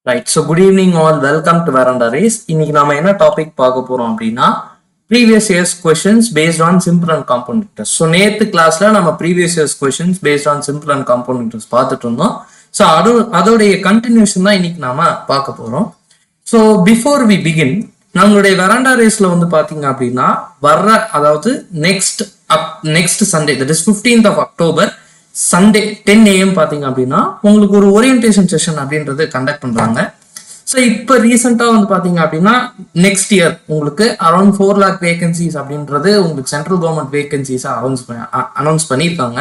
Right. So good evening all. Welcome to Veranda Race. இன்னைக்கு நாம என்ன டாபிக் பார்க்க போறோம் அப்படின்னா previous years questions based on simple and compound interest. So நேத்து கிளாஸ்ல நம்ம previous years questions based on simple and compound interest பார்த்துட்டு இருந்தோம். So அதோடைய கண்டினியூஷன் தான் இன்னைக்கு நாம பார்க்க போறோம். So before we begin, நம்மளுடைய வெராண்டா ரேஸ்ல வந்து பாத்தீங்க அப்படின்னா அதாவது next Sunday, that is 15th of October Sunday 10 AM பாத்தீங்க அப்படின்னா உங்களுக்கு ஒரு ஓரியன்டேஷன் செஷன் அப்படின்றது கண்டக்ட் பண்றாங்க. ஸோ இப்போ ரீசெண்டா வந்து பாத்தீங்க அப்படின்னா நெக்ஸ்ட் இயர் உங்களுக்கு அரௌண்ட் 4 lakh வேகன்சிஸ் அப்படின்றது உங்களுக்கு சென்ட்ரல் கவர்மெண்ட் வேகன்சிஸா அனௌன்ஸ் பண்ணியிருக்காங்க.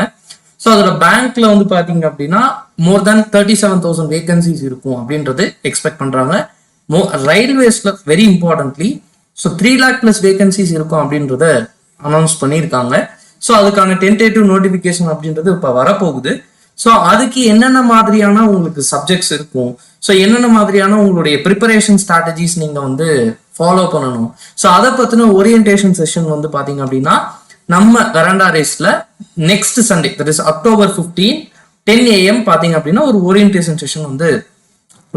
ஸோ அதோட பேங்க்ல வந்து பாத்தீங்க அப்படின்னா மோர் தேன் 37,000 வேகன்சிஸ் இருக்கும் அப்படின்றது எக்ஸ்பெக்ட் பண்றாங்க. ரயில்வேஸ்ல very importantly so 3 lakh plus vacancies இருக்கும் அப்படின்றத அனௌன்ஸ் பண்ணியிருக்காங்க. ஸோ அதுக்கான டென்டேட்டிவ் நோட்டிபிகேஷன் அப்படின்றது இப்போ வரப்போகுது. ஸோ அதுக்கு என்னென்ன மாதிரியான உங்களுக்கு சப்ஜெக்ட்ஸ் இருக்கும், ஸோ என்னென்ன மாதிரியான உங்களுடைய ப்ரிப்பரேஷன் ஸ்ட்ராட்டஜிஸ் நீங்க வந்து ஃபாலோ பண்ணணும், ஸோ அதை பத்தின ஓரியன்டேஷன் செஷன் வந்து பாத்தீங்க அப்படின்னா நம்ம வெராண்டா ரேஸ்ல next Sunday, that is October 15 10 AM பாத்தீங்க அப்படின்னா ஒரு ஓரியன்டேஷன் செஷன் வந்து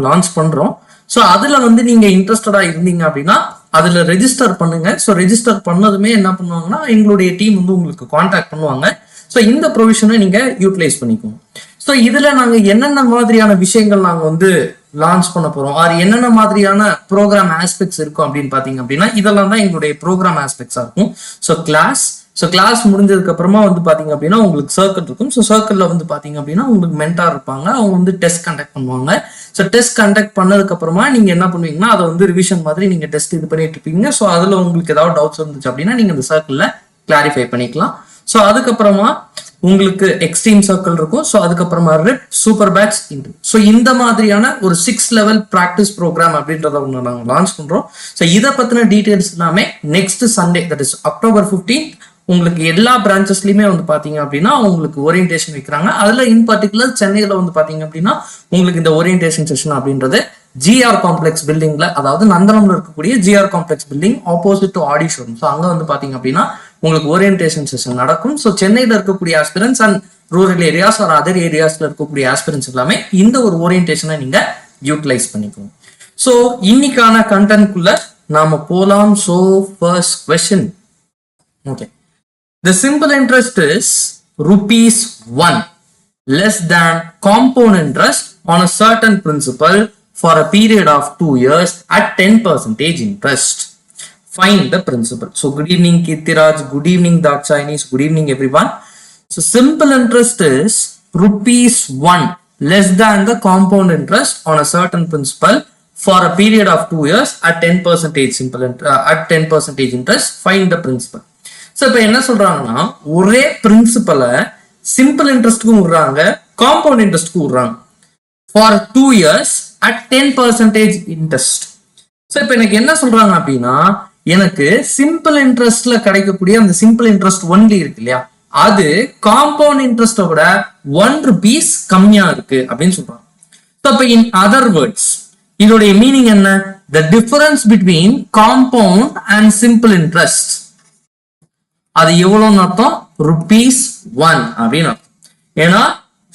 லான்ச் பண்றோம். ஸோ அதுல வந்து நீங்க இன்ட்ரெஸ்டடா இருந்தீங்க அப்படின்னா அதுல ரெஜிஸ்டர் பண்ணுங்க. ஸோ ரெஜிஸ்டர் பண்ணதுமே என்ன பண்ணுவாங்கன்னா எங்களுடைய டீம் வந்து உங்களுக்கு கான்டாக்ட் பண்ணுவாங்க. ஸோ இந்த ப்ரொவிஷனை நீங்க யூட்டிலைஸ் பண்ணிக்கோங்க. ஸோ இதுல நாங்க என்னென்ன மாதிரியான விஷயங்கள் நாங்க வந்து லான்ச் பண்ண போறோம், ஆர் என்னென்ன மாதிரியான ப்ரோக்ராம் ஆஸ்பெக்ட்ஸ் இருக்கும் அப்படின்னு பாத்தீங்க அப்படின்னா இதெல்லாம் தான் எங்களுடைய ப்ரோக்ராம் ஆஸ்பெக்ட்ஸா இருக்கும். ஸோ கிளாஸ் முடிஞ்சதுக்கு அப்புறமா வந்து பாத்தீங்க அப்படின்னா உங்களுக்கு சர்க்கிள் இருக்கும். ஸோ சர்க்கிள்ல வந்து பாத்தீங்க அப்படின்னா உங்களுக்கு மென்டார் இருப்பாங்க, அவங்க வந்து டெஸ்ட் கண்டக்ட் பண்ணுவாங்க. ஸோ டெஸ்ட் கண்டக்ட் பண்ணதுக்கு அப்புறமா நீங்க என்ன பண்ணுவீங்கன்னா அதை வந்து ரிவிஷன் மாதிரி நீங்க டெஸ்ட் இது பண்ணிட்டு இருப்பீங்க. ஸோ அதுல உங்களுக்கு ஏதாவது டவுட்ஸ் இருந்துச்சு அப்படின்னா நீங்க இந்த சர்க்கிள்ல கிளாரிஃபை பண்ணிக்கலாம். ஸோ அதுக்கப்புறமா உங்களுக்கு எக்ஸ்ட்ரீம் சர்க்கிள் இருக்கும். ஸோ அதுக்கப்புறமா rib, super patch, entry. So இந்த மாதிரியான ஒரு 6 level ப்ராக்டிஸ் ப்ரோக்ராம் அப்படின்றத ஒன்று நாங்கள் லான்ச் பண்றோம். ஸோ இதை பத்தின டீடைல்ஸ் எல்லாமே next Sunday, that is October 15 உங்களுக்கு எல்லா பிரான்ச்சஸ்லயுமே வந்து பாத்தீங்க அப்படின்னா உங்களுக்கு ஓரியன்டேஷன் வைக்கிறாங்க. அதுல இன் பர்டிகுலர் சென்னையில வந்து பாத்தீங்க அப்படின்னா உங்களுக்கு இந்த ஓரியன்டேஷன் செஷன் அப்படின்றது GR காம்ப்ளெக்ஸ் பில்டிங்ல, அதாவது நந்தனம்ல இருக்கக்கூடிய GR complex building opposite to Aadi showroom. So அங்க வந்து பாத்தீங்க அப்படின்னா உங்களுக்கு ஓரியன்டேஷன் செஷன் நடக்கும். ஸோ சென்னையில இருக்கக்கூடிய aspirants and rural areas or other ஏரியாஸ்ல இருக்கக்கூடிய ஆஸ்பிரன்ஸ் எல்லாமே இந்த ஒரு ஓரியன்டேஷனை நீங்க யூட்டிலைஸ் பண்ணிக்கணும். ஸோ இன்னைக்கான கண்டென்ட்குள்ள நாம போலாம். So first question, okay, the simple interest is ₹1 less than compound interest on a certain principal for a period of 2 years at 10% interest. Find the principal. So good evening Kirtiraj, good evening Dakshinis, good evening everyone. So simple interest is ₹1 less than the compound interest on a certain principal for a period of 2 years at 10% interest. Find the principal. So இப்போ என்ன சொல்றாங்கன்னா ஒரே பிரின்சிபலை simple இன்ட்ரெஸ்ட்க்கும் விடுறாங்க, compound இன்ட்ரெஸ்ட்க்கும் விடுறாங்க for 2 years at 10% interest. So இப்போ எனக்கு என்ன சொல்றாங்க அப்படின்னா எனக்கு சிம்பிள் இன்ட்ரெஸ்ட்ல கிடைக்கக்கூடிய அந்த சிம்பிள் இன்ட்ரெஸ்ட் ஒன்லி இருக்கு இல்லையா, அது காம்பவுண்ட் இன்ட்ரெஸ்ட்டை விட ₹1 கம்மியா இருக்கு அப்படின்னு சொல்றாங்க. ஸோ இப்போ இன் அதர் வேர்ட்ஸ் இதோடைய மீனிங் என்ன? The difference between compound and simple interest அது எவ்வளவுன்னு அர்த்தம்? ₹1 அப்படின்னு அர்த்தம். ஏன்னா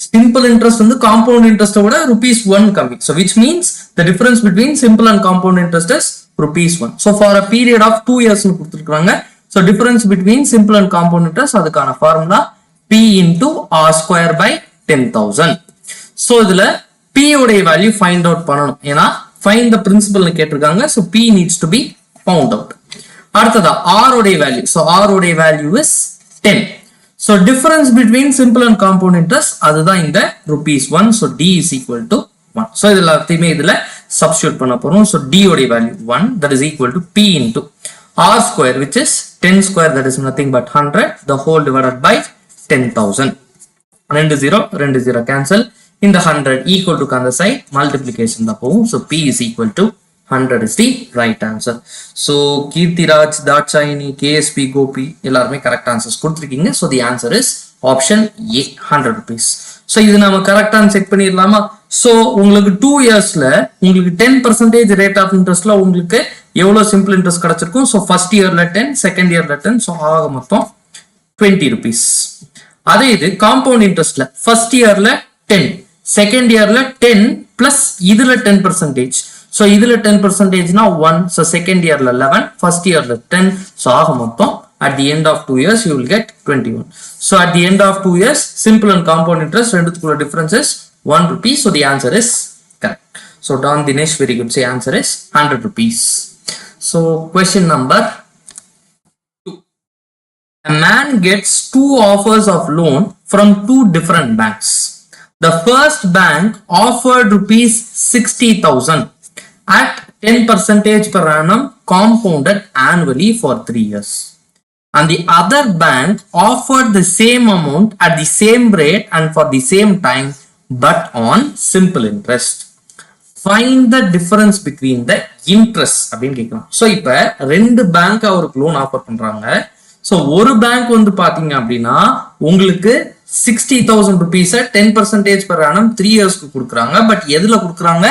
சிம்பிள் இன்ட்ரெஸ்ட் வந்து காம்பவுண்ட் இன்ட்ரெஸ்ட்டை விட ₹1 கம்மி. So which means the difference between simple and compound interest is ₹1. So for a period of 2 years கொடுத்துருக்காங்க. So difference between simple and compound interest அதுக்கான formula P into R² by 10,000. So இதுல P உடைய value find out பண்ணணும். ஏன்னா find the principal கேட்டிருக்காங்க. So P needs to be found out. அடுத்ததா R உடைய value. So R உடைய value is 10. So difference between simple and compound interest அதுதான் இந்த ₹1. So D is equal to 1. So இது எல்லாத்தையுமே இதுல substitute பண்ண போறோம். So D உடைய value 1, that is equal to P into R² which is 10 square, that is nothing but 100 the whole divided by 10,000. 2 0 cancel. இந்த 100 equal to அந்த side multiplication தான் போகும். So P is equal to 100 is the right answer. So Kirtiraj, Dakshini, KSP, Gopi எல்லாருமே correct answers கொடுத்துருக்கீங்க. So the answer is option A, ₹100. So இது நம்ம கரெக்டான check பண்ணிடலாமா? So உங்களுக்கு 2 yearsல உங்களுக்கு 10% ரேட் ஆஃப் இன்ட்ரெஸ்ட்ல உங்களுக்கு எவ்வளவு சிம்பிள் இன்ட்ரெஸ்ட் கிடைச்சிருக்கும்? So first yearல 10, second yearல 10, so ஆக மொத்தம் ₹20. அதே இது காம்பவுண்ட் இன்ட்ரெஸ்ட்ல ஃபர்ஸ்ட் இயர்ல 10, செகண்ட் இயர்ல 10, plus இதுல 10%. So இதுல 10% na 1. So second year la 11, first year la 10. So ஆக மொத்தம் at the end of 2 years you will get 21. So at the end of 2 years simple and compound interest ரெண்டுத்துக்குள்ள difference is 1 rupee. So the answer is correct. So Don Dinesh, very good. Say answer is 100 rupees. So question number 2. A man gets 2 offers of loan from 2 different banks. The first bank offered rupees 60,000 at 10% per annum compounded annually for 3 years. And the other bank offered the same amount at the same rate and for the same time but on simple interest. Find the difference between the interest அப்படின்னு கேட்கலாம். So இப்போ 2 bank அவருக்கு loan offer பண்றாங்க. So ஒரு bank வந்து பாத்தீங்க அப்படின்னா உங்களுக்கு 60,000 rupees 10% per annum 3 yearsக்கு கொடுக்குறாங்க. பட் எதுல கொடுக்குறாங்க?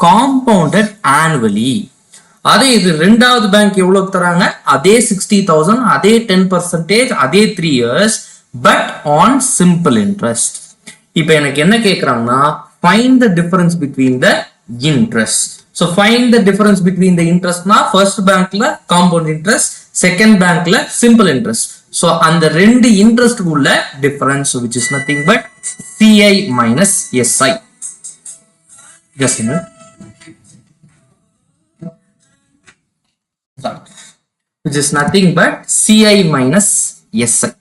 Compounded annually. அதே இது ரெண்டாவது பேங்க் எவ்வளவு தராங்க? அதே 60,000, அதே 10%, அதே 3 years but on simple interest. இப்போ எனக்கு என்ன கேட்கறாங்கன்னா find the difference between the interest. So find the difference between the interest na first bankல compound interest, second bankல simple interest. So அந்த ரெண்டு interest உள்ள difference which is nothing but CI minus SI. Just a minute. Which is nothing but CI minus SI.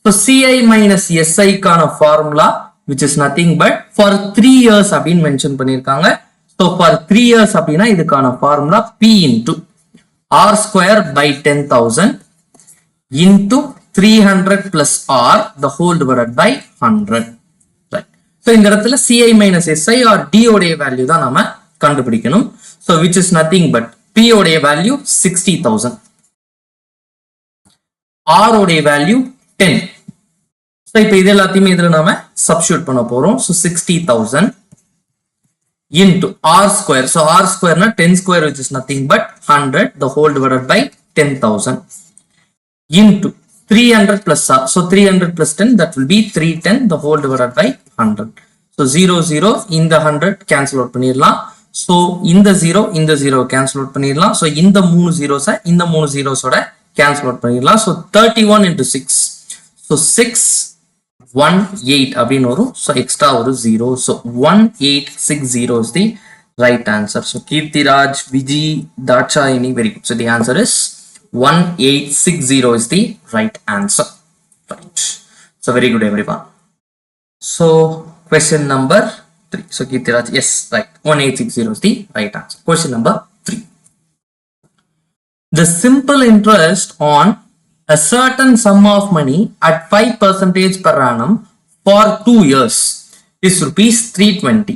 So CI minus SI கான formula which is nothing but for 3 years அப்படின் mention பண்ணிருக்காங்க. So for 3 years அப்படினா இதுக்கான formula P into R square by 10,000 into 300 plus R the whole divided by 100. Right. So இந்த இடத்துல CI minus SI or D உடைய value தான் நாம கண்டுபிடிக்கணும். So which is nothing but P உடைய வேல்யூ 60,000. R உடைய வேல்யூ 10. So இப்போ இது எல்லாத்தையுமே இதுல நாம substitute பண்ண போறோம். So 60,000 into R square. So R square na 10 square which is nothing but 100 the whole divided by 10,000 into 300 plus R. So 300 plus 10 that will be 310 the whole divided by 100. So 0 0 இந்த 100 cancel out பண்ணிடலாம். So இந்த 0 cancel out பண்ணிடலாம். So இந்த 3 zeros இந்த 3 zeros ஓட cancel out பண்ணிடலாம். So 31 into 6. So 618 அப்படின்னு வரும். So extra ஒரு 0. So 1860 is the right answer. So Kirtiraj, Viji, Dachayani, very good. So the answer is 1860 is the right answer. Right. So very good everyone. So question number 3. So Kirtiraj, yes, right. 1860 is the right answer. Question number 3. The simple interest on a certain sum of money at 5% per annum for 2 years is rupees 320.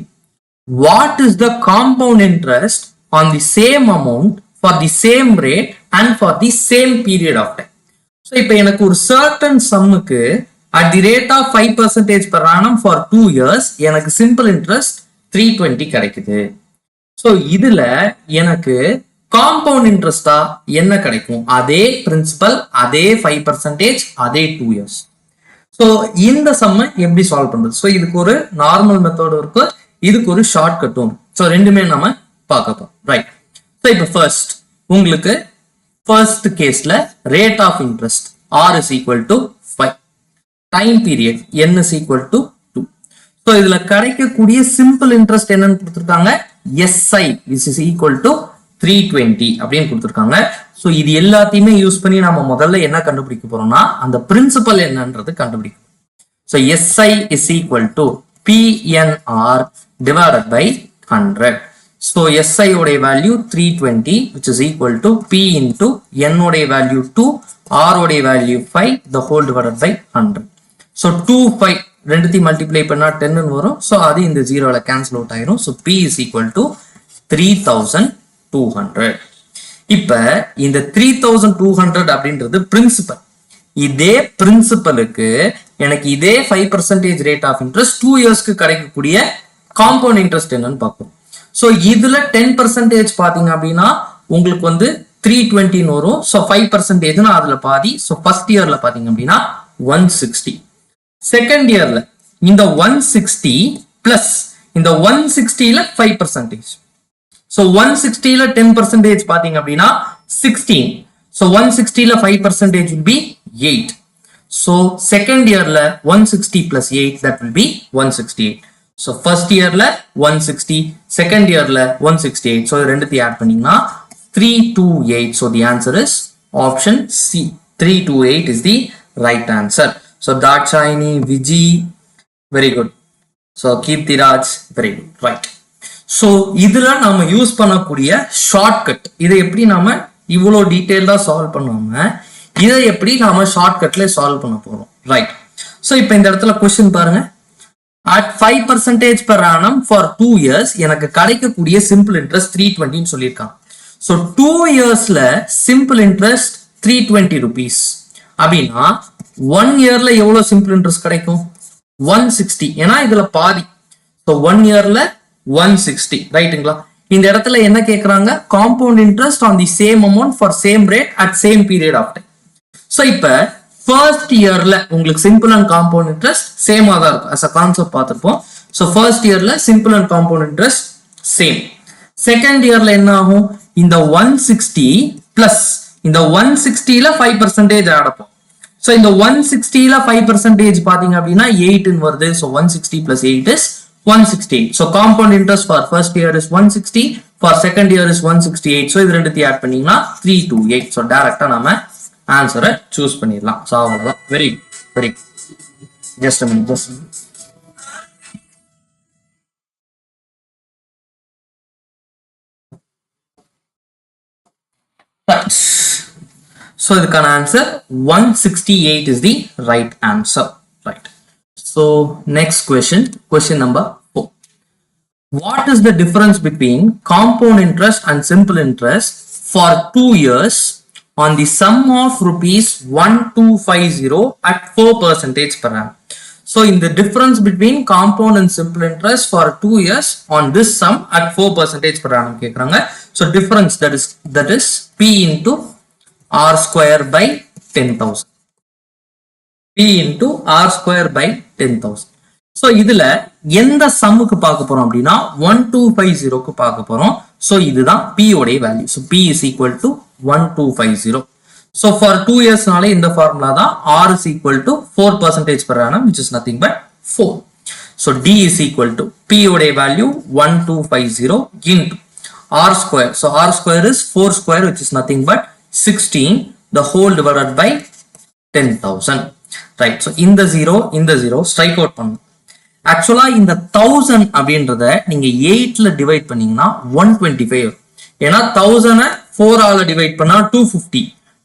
What is the compound interest on the same amount for the same rate and for the same period of time? So இப்போ எனக்கு ஒரு certain sumக்கு at the rate of 5% per annum for 2 years எனக்கு simple interest 320 கிடைக்குது. So இதுல எனக்கு compound இன்ட்ரெஸ்டா என்ன கிடைக்கும்? அதே பிரின்சிபல், அதே 5%, அதே 2 years. ஸோ இந்த சம்மை எப்படி சால்வ் பண்றது? ஸோ இதுக்கு ஒரு நார்மல் மெத்தட் இருக்கு, இதுக்கு ஒரு ஷார்ட் கட்டும். ஸோ ரெண்டுமே நம்ம பார்க்க போறோம். ரைட். ஸோ இப்போ ஃபர்ஸ்ட் உங்களுக்கு ஃபர்ஸ்ட் கேஸ்ல rate of interest R is equal to 5, time period N is equal to 2. So இதுல கிடைக்கக்கூடிய சிம்பிள் இன்ட்ரெஸ்ட் என்னன்னு கொடுத்துருக்காங்க? SI which is equal to 320 அப்படின்னு கொடுத்திருக்காங்க. சோ இது எல்லாத்தையுமே யூஸ் பண்ணி நாம முதல்ல என்ன கண்டுபிடிக்க போறோம்னா அந்த பிரின்சிபல் என்னன்றது கண்டுபிடிக்கும். So SI is equal to PNR divided by 100. So SI உடைய value 320 which is equal to P into N உடைய வேல்யூ 2, R உடைய value 5 the whole divided by 100. So 2 5 ரெண்டுத்தையும் மல்டிப்ளை பண்ணா 10 ன்னு வரும். சோ அது இந்த 0ல கேன்சல் அவுட் ஆயிரும். So P is equal to 3200. இப்ப இந்த 3200 அப்படின்றது பிரின்சிபல். இதே பிரின்சிபலுக்கு எனக்கு இதே 5% ரேட் ஆஃப் இன்ட்ரெஸ்ட் 2 இயர்ஸ்க்கு கிடைக்கக்கூடிய காம்பவுண்ட் இன்ட்ரெஸ்ட் என்னன்னு பார்ப்போம். சோ இதுல 10% பாத்தீங்க அப்படின்னா உங்களுக்கு வந்து 320 வரும். சோ 5% அதுல பாதி. சோ ஃபர்ஸ்ட் இயர்ல பாத்தீங்க அப்படின்னா 160. செகண்ட் இயர்ல இந்த 160 பிளஸ் இந்த 160 ல 5%. So 160 ல 10% பாத்தீங்க அப்படின்னா 16. So 160 ல 5% will be 8. So second year la 160 plus 8, that will be 168. So first year la 160, second year la 168. So ரெண்டுத்தி add பண்ணீங்கன்னா 328. So the answer is option C. 328 is the right answer. So Dachayani, Viji, very good. So Kirtiraj, very good. Right. So இதுல நாம use பண்ணக்கூடிய shortcut, இதை எப்படி நாம இவ்வளோ டீடைல்டா solve பண்ணுவாங்க, இதை எப்படி நாம ஷார்ட்கட்ல சால்வ் பண்ண போறோம். ரைட். சோ இப்போ இந்த இடத்துல क्वेश्चन பாருங்க. at 5% per annum for 2 years எனக்கு கிடைக்கக்கூடிய சிம்பிள் இன்ட்ரெஸ்ட் 320 ன்னு சொல்லிருக்காங்க. சோ 2 இயர்ஸ்ல சிம்பிள் இன்ட்ரெஸ்ட் 320 rupees அப்படினா 1 இயர்ல எவ்வளவு சிம்பிள் இன்ட்ரெஸ்ட் கிடைக்கும்? 160. ஏனா இதுல பாதி. சோ 1 இயர்ல 160, ரைட்டுங்களா? இந்த இடத்துல என்ன கேக்குறாங்க? Compound interest on the same amount for same rate at same period of time. So இப்ப ஃபர்ஸ்ட் இயர்ல உங்களுக்கு சிம்பிள் அண்ட் காம்பவுண்ட் இன்ட்ரெஸ்ட் சேமா தான் இருக்கும். as a கான்செப்ட் பார்த்திருப்போம். சோ ஃபர்ஸ்ட் இயர்ல simple and compound interest same. Second இயர்ல என்ன ஆகும்? இந்த 160 பிளஸ் இந்த 160 ல 5% ஆட் ஆகும். சோ இந்த 160 ல 5% பாத்தீங்க அப்படின்னா 8 ன்னு வருது. So 160 plus 8 is 168. So compound interest for first year is 160, for second year is 168. So இது ரெண்டுத்தையும் ஆட் பண்ணீங்கன்னா 328. So டைரக்டா நாம ஆன்சரை சூஸ் பண்ணிடலாம். சோ அவ்வளவுதான். Very very just a minute, just a minute. So இதுக்கான answer 168 is the right answer. Right. So next question, question number 4. What is the difference between compound interest and simple interest for 2 years on the sum of rupees 1250 at 4% per annum? So in the difference between compound and simple interest for 2 years on this sum at 4% per annum கேக்குறாங்க. So difference that is P into R square by 10,000. P into R square by 10,000. So இதுல எந்த சம்முக்கு பார்க்க போறோம் அப்படின்னா 1250க்கு பார்க்க போறோம். So இதுதான் P உடைய value. So P is equal to 1250. So for 2 years நாலே இந்த ஃபார்முலா தான். R is equal to 4% per annum, which is nothing but 4. So D is equal to P உடைய value 1250 into R square. So R square is 4 square, which is nothing but 16, the whole divided by 10,000. Right. So இந்த 0 strike out பண்ணணும். ஆக்சுவலா இந்த 1000 அப்படின்றத நீங்க 8ல divide பண்ணீங்கன்னா 125. ஏன்னா 1000 4 ஆல டிவைட் பண்ணா 250,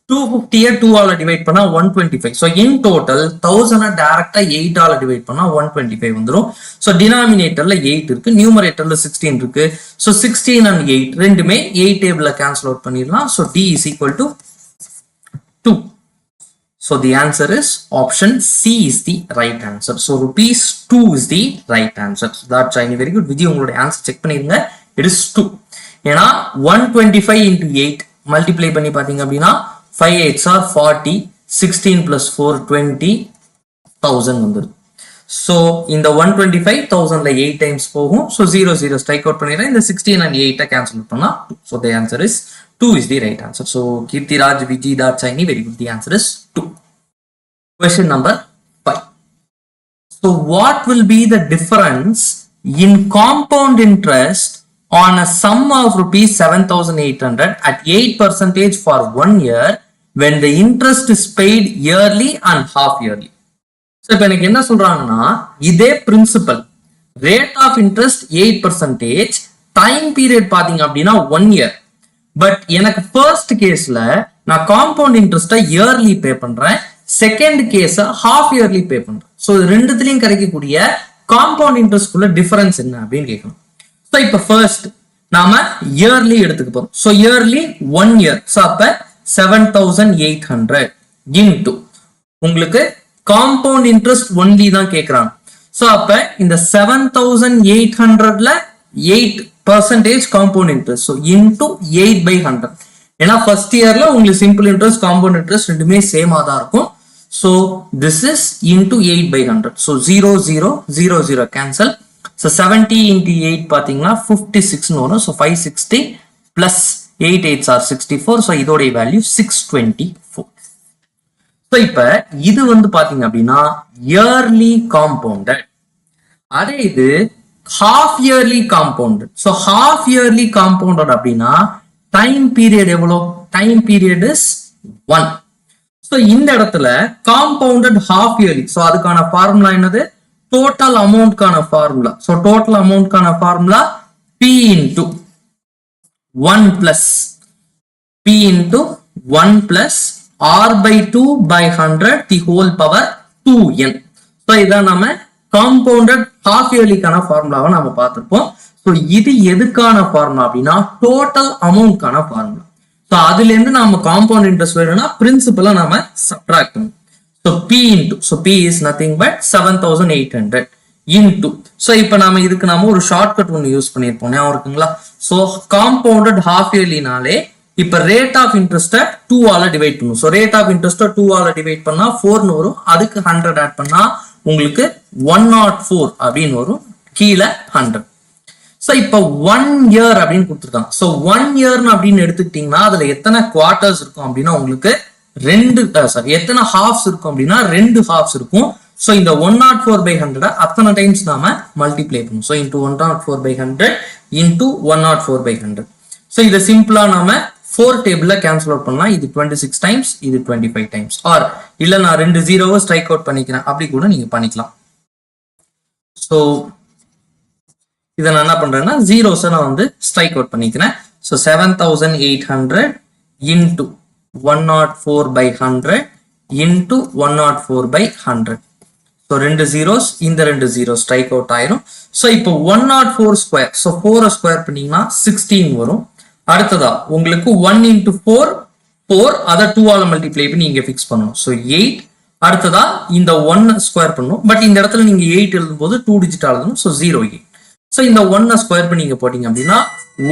250 2 ஆல டிவைட் பண்ணா 125. So in total 1000 டைரக்டா 8 ஆல டிவைட் பண்ணா 125 வந்துரும். So denominatorல 8 இருக்கு, numeratorல 16 இருக்கு. So 16 and 8 ரெண்டுமே 8 டேபிள்ல கேன்சல் அவுட் பண்ணிடலாம். So D is equal to 2. So the answer is option C is the right answer. So rupees 2 is the right answer. So that's very good. Vijay உங்களுடைய answer check பண்ணிருங்க. It is 2. ஏன்னா 125 into 8 multiply பண்ணி பாத்தீங்க அப்படின்னா 5 8s are 40, 16 plus 4 20,000 வந்துரும். So இந்த 125,000ல 8 times போகும். So 0 strike out பண்ணிடுறேன். இந்த 16 and 8 cancel பண்ணா 2. So the answer is 2 is the right answer. So Kirtiraj, Vijay, Dachayani, very good. The answer is 2. Question number 5. So what will be the difference in compound interest on a sum of rupees 7,800 at 8% for 1 year when the interest is paid yearly and half yearly? So இப்ப எனக்கு என்ன சொல்றாங்கன்னா, இதே principal rate of interest 8%, time period பாத்தீங்க அப்படின்னா 1 year. But எனக்கு first கேஸ்ல நான் காம்பவுண்ட் இன்ட்ரெஸ்ட்டை இயர்லி பே பண்றேன், செகண்ட் கேஸ ஹாஃப் இயர்லி பே பண்றேன். ஸோ ரெண்டுத்துலயும் கிடைக்கக்கூடிய காம்பவுண்ட் இன்ட்ரெஸ்ட்குள்ள டிஃபரன்ஸ் என்ன அப்படின்னு கேட்கணும். ஸோ இப்போ ஃபர்ஸ்ட் நாம இயர்லி எடுத்துக்க போறோம். So yearly 1 year. ஸோ அப்ப 7,800 இன்டு உங்களுக்கு காம்பவுண்ட் இன்ட்ரெஸ்ட் ஒன்லி தான் கேட்கறாங்க. ஸோ அப்ப இந்த 7,800ல 8% காம்பவுண்ட் இன்ட்ரெஸ்ட். So into 8/100. ஏன்னா ஃபர்ஸ்ட் இயர்ல உங்களுக்கு சிம்பிள் இன்ட்ரெஸ்ட் காம்பவுண்ட் இன்ட்ரெஸ்ட் ரெண்டுமே சேமா தான் இருக்கும். So this is into 8/100. So 0 0 0 0 cancel. So 70 into 8 பாத்தீங்கன்னா 56 வரும். So 560 plus 8 8s are 64. So இதோட வேல்யூ 624. So இப்ப இது வந்து பாத்தீங்க அப்படின்னா இயர்லி காம்பவுண்டட். அதே இது half yearly compounded. So half yearly compounded அப்படின்னா டைம் பீரியட் எவ்வளோ? Time period is 1. So இந்த இடத்துல காம்பவுண்டட் half yearly. So அதுக்கான ஃபார்முலா என்னது? டோட்டல் அமௌண்ட்கான ஃபார்முலா. So டோட்டல் அமௌண்ட்கான formula P into 1 plus P into 1 plus R by 2 by 100 the whole power 2n. So இதான் நாம காம்பவுண்டட் half yearly கான ஃபார்முலாவை நாம பார்த்திருப்போம். So இது எதுக்கான ஃபார்முலா அப்படின்னா டோட்டல் அமௌண்ட்கான ஃபார்முலா. So அதுல இருந்து நாம காம்பவுண்ட் இன்ட்ரெஸ்ட் வேணும்னா பிரின்சிபலை நாம சப்ட்ராக்ட் பண்ணணும். So P into, so P is nothing but 7800 into. So இப்ப நாம இதுக்கு நாம ஒரு ஷார்ட்கட் ஒன்னு யூஸ் பண்ணிருப்போம், ஞாபகம் இருக்குங்களா? So compounded half yearly நாலே இப்ப ரேட் ஆஃப் இன்ட்ரெஸ்ட 2 ஆல டிவைட் பண்ணும். So ரேட் ஆஃப் இன்ட்ரெஸ்ட 2 ஆல டிவைட் பண்ணா 4 வரும். அதுக்கு 100 ஆட் பண்ணா உங்களுக்கு 104 அப்படின்னு வரும், கீழே 100. So இப்ப 1 இயர் அப்படின்னு கொடுத்துருக்காங்க. So 1 இயர் அப்படின்னு எடுத்துக்கிட்டீங்கன்னா அதுல எத்தனை குவார்டர்ஸ் இருக்கும் அப்படின்னா உங்களுக்கு எத்தனை ஹாஃப்ஸ் இருக்கும் அப்படின்னா 2 ஹாஃப்ஸ் இருக்கும். So இந்த 104/100 அத்தனை டைம்ஸ் நாம மல்டிப்ளை பண்ணும். So into 104/100 into 104/100. So இதை சிம்பிளா நாம 4 டேபிள்ல கேன்சல் அவுட் பண்ணலாம். இது 26 டைம்ஸ், இது 25 டைம்ஸ். ஆர் இல்ல நான் 2 ஜீரோவை ஸ்ட்ரைக் அவுட் பண்ணிக்கிறேன், அப்படி கூட நீங்க பண்ணிக்கலாம். So இதை நான் என்ன பண்றேன்னா ஜீரோஸை நான் வந்து ஸ்ட்ரைக் அவுட் பண்ணிக்கிறேன். So 7800 into 104/100 into 104/100. So 2 zeros, இந்த 2 zeros strike out ஆயிரும். So இப்போ 104 square. So 4 ஸ்கொயர் பண்ணீங்கன்னா 16 வரும். அடுத்ததா உங்களுக்கு 1 into 4 4, அதை 2 ஆல மல்டிப்ளை பண்ணி இங்க ஃபிக்ஸ் பண்ணணும். So 8. அடுத்ததா இந்த 1 ஸ்கொயர் பண்ணணும். பட் இந்த இடத்துல நீங்க 8 எழுதும் போது 2 டிஜிட் எழுதணும். So 08. So இந்த 1 ஸ்கொயர் பண்ணி இங்க போட்டீங்க அப்படின்னா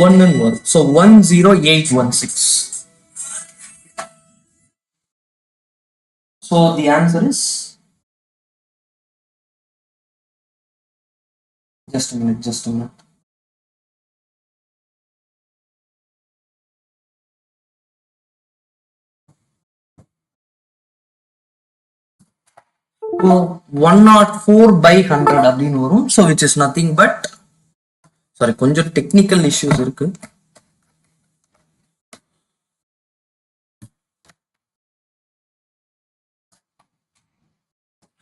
1 வரும். So 10816. So the answer is, just a minute. So 104/100 அப்படின்னு வரும். So which is nothing but, sorry, கொஞ்சம் டெக்னிக்கல் இஷ்யூஸ் இருக்கு.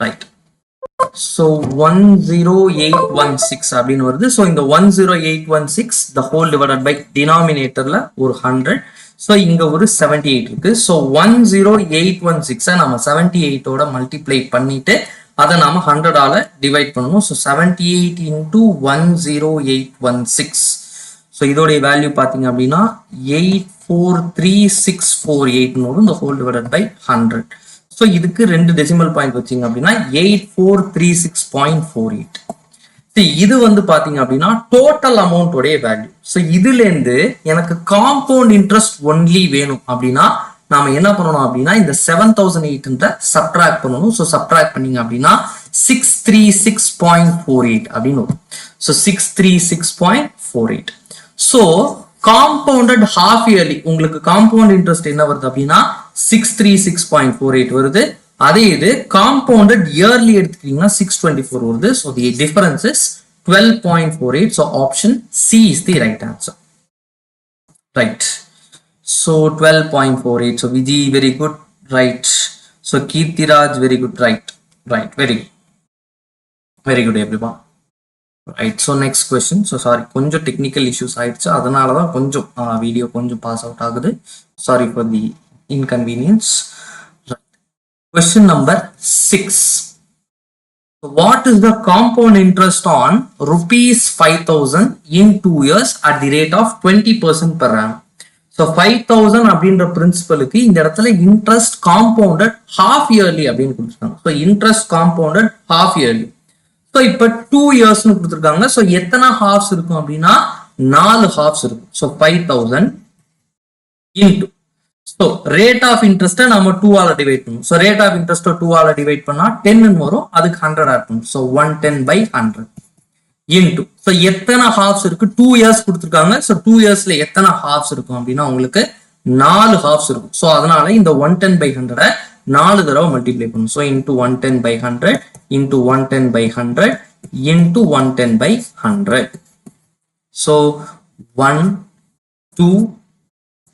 Right. So 10816 அப்படின்னு வருது. So இந்த 10816 the whole divided by denominatorல ஒரு 100. So இங்க ஒரு 78 இருக்கு. So 10816 நம்ம 78 ஓட மல்டிப்ளை பண்ணிட்டு அதை நாம 100 ஆல டிவைட் பண்ணணும். So 78 into 10816. So இதோட வேல்யூ பாத்தீங்க அப்படின்னா 843648 வரும். The whole divided by 100. So இதுக்கு 2 டெசிமல் பாயிண்ட் வச்சீங்க அப்படின்னா 8436.48. இது வந்து பாத்தீங்க அப்படின்னா டோட்டல் அமௌண்ட் உடைய வேல்யூ. ஸோ இதுல இருந்து எனக்கு காம்பவுண்ட் இன்ட்ரெஸ்ட் ஒன்லி வேணும் அப்படின்னா நாம என்ன பண்ணணும் அப்படின்னா இந்த 7008 சப்ட்ராக்ட் பண்ணணும். ஸோ சப்ட்ராக்ட் பண்ணீங்க அப்படின்னா 636.48 அப்படின்னு வரும். So 636.48. So compounded half yearly உங்களுக்கு காம்பவுண்ட் இன்ட்ரெஸ்ட் என்ன வருது அப்படின்னா 636.48 வருது. அதே இது காம்பவுண்டட் இயர்லி எடுத்துக்கிட்டீங்கன்னா 624 வருது. So the difference is 12.48. So option C is the right answer. Right. So 12.48. So Viji very good. Right. So Keerthiraj very good. Right. Very good. Very good everyone. Right. So next question. So sorry, கொஞ்சம் technical issues ஆயிடுச்சு, அதனால தான் கொஞ்சம் video கொஞ்சம் pass out ஆகுது. Sorry for the inconvenience. Question number 6. What is the compound interest on rupees 5000 in 2 years at the rate of 20% per annum? So 5000 அப்படின்ற பிரின்சிபலுக்கு இந்த இடத்துல இன்ட்ரெஸ்ட் காம்பவுண்டட் half yearly அப்படின்னு கொடுத்துருக்காங்க. So interest compounded half yearly. So இப்போ 2 இயர்ஸ்னு கொடுத்துருக்காங்க. So எத்தனை halves இருக்கும் அப்படின்னா 4 ஹாஃப்ஸ் இருக்கும். So 5000 into, so rate of interest நம்ம 2 ஆல டிவைட் பண்ணும். so rate of interest 2 ஆல டிவைட் பண்ணா 10 வரும். அதுக்கு 100 ஆட் பண்ணும். so 110/100. into. So எத்தனை halves இருக்கு? 2 years கொடுத்திருக்காங்க. So 2 yearsல எத்தனை halves இருக்கும் அப்படின்னா உங்களுக்கு 4 halves இருக்கும். So அதனால இந்த 110 by 100 4 தடவை மல்டிப்ளை பண்ணும். So into 110 by 100 into 110 by 100 into 110 by 100. So 1 2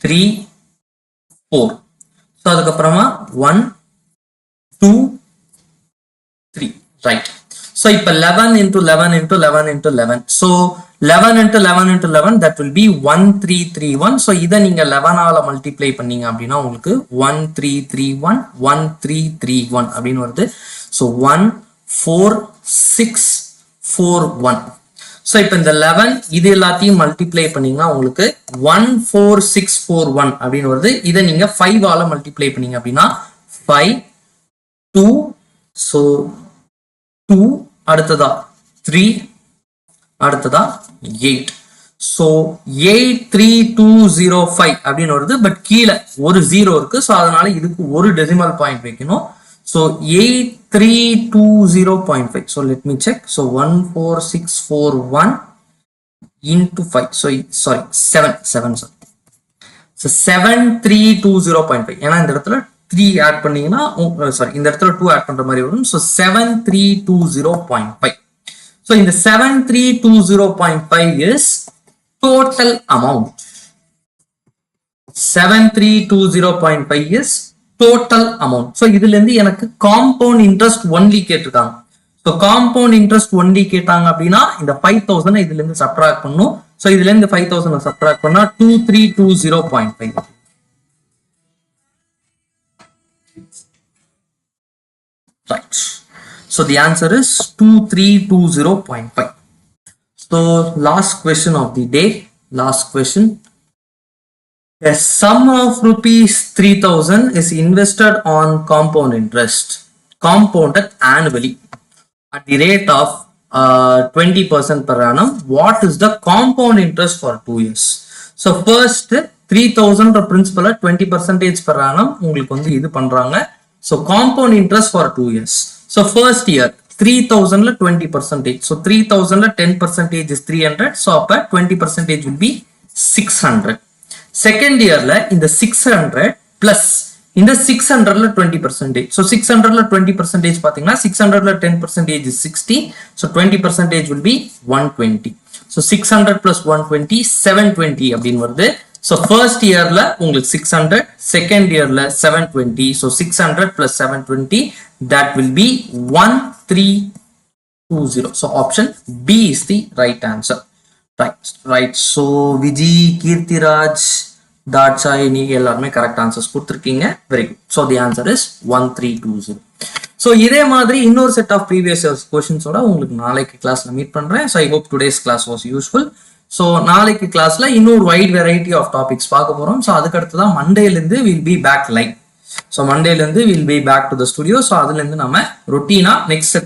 3 4. So அதுக்கப்புறமா 1 2 3, right? So இப்ப 11 into 11 into 11 into 11. So 11 into 11 into 11, that will be 1331. So இதை நீங்க 11 ஆல மல்டிப்ளை பண்ணீங்க அப்படின்னா உங்களுக்கு 1331 1331 அப்படின்னு வருது. So 14641. So இப்ப இந்த 11 இது எல்லாத்தையும் மல்டிப்ளை பண்ணீங்கன்னா உங்களுக்கு 14641 அப்படின்னு வருது. இதை நீங்க 5 ஆல மல்டிப்ளை பண்ணீங்க அப்படின்னா 5 2, so 2, அடுத்ததா 3, அடுத்ததா 8. So 83205 அப்படின்னு வருது. பட் கீழே ஒரு 0 இருக்கு. So அதனால இதுக்கு ஒரு டெசிமல் பாயிண்ட் வைக்கணும். So 8320.5. So let me check. So 14641 into 5. So sorry 7. So 7320.5. ஏன்னா இந்த இடத்துல 3 ஆட் பண்ணீங்கன்னா சாரி இந்த இடத்துல 2 ஆட் பண்ற மாதிரி வரும். So 7320.5. So இந்த 7320.5 is total amount. 7320.5 is total amount. So இதுல இருந்து எனக்கு compound interest only கேட்டிருக்காங்க. So compound interest only கேட்டாங்க அப்படின்னா இந்த 5000 இதுல இருந்து சப்ட்ராக்ட் பண்ணனும். So இதுல இருந்து 5000 சப்ட்ராக்ட் பண்ணா 2320.5. Right. So the answer is 2320.5. So last question of the day. Last question. A sum of rupees 3000 is invested on compound interest, compounded annually at the rate of 20% per annum. What is the compound interest for 2 years? So first 3000 principal 20% per annum உங்களுக்கு வந்து இது பண்றாங்க. So compound interest for 2 years. So first year 3000 la 20%. So 3000 la 10% is 300. So அப்ப 20% will be 600. Second year la in the 600 plus in the 600 la 20%. So 600 la 20% பாத்தீங்கன்னா 600 la 10% is 60. So 20% will be 120. So 600 plus 120 720 அப்படின்னு வருது. So first year la உங்களுக்கு 600, second year la 720. So 600 plus 720, that will be 1320. So option B is the right answer. Right. So Viji, Kirtiraj, Darchai, நீங்க எல்லாருமே correct answers கொடுத்திருக்கீங்க. Very good. So the answer is 1320. So இதே மாதிரி இன்னொரு set of previous years questions ஓட உங்களுக்கு நாளைக்கு கிளாஸ்ல meet பண்றேன். So I hope today's class was useful. So நாளைக்கு கிளாஸ்ல இன்னொரு வைட் வெரைட்டி ஆஃப் டாபிக்ஸ் பார்க்க போறோம். ஸோ அதுக்கு அடுத்து தான் மண்டேல இருந்து will be back live. So மண்டேல இருந்து will be back to the studio. So அதுல இருந்து நம்ம ரொட்டீனா நெக்ஸ்ட்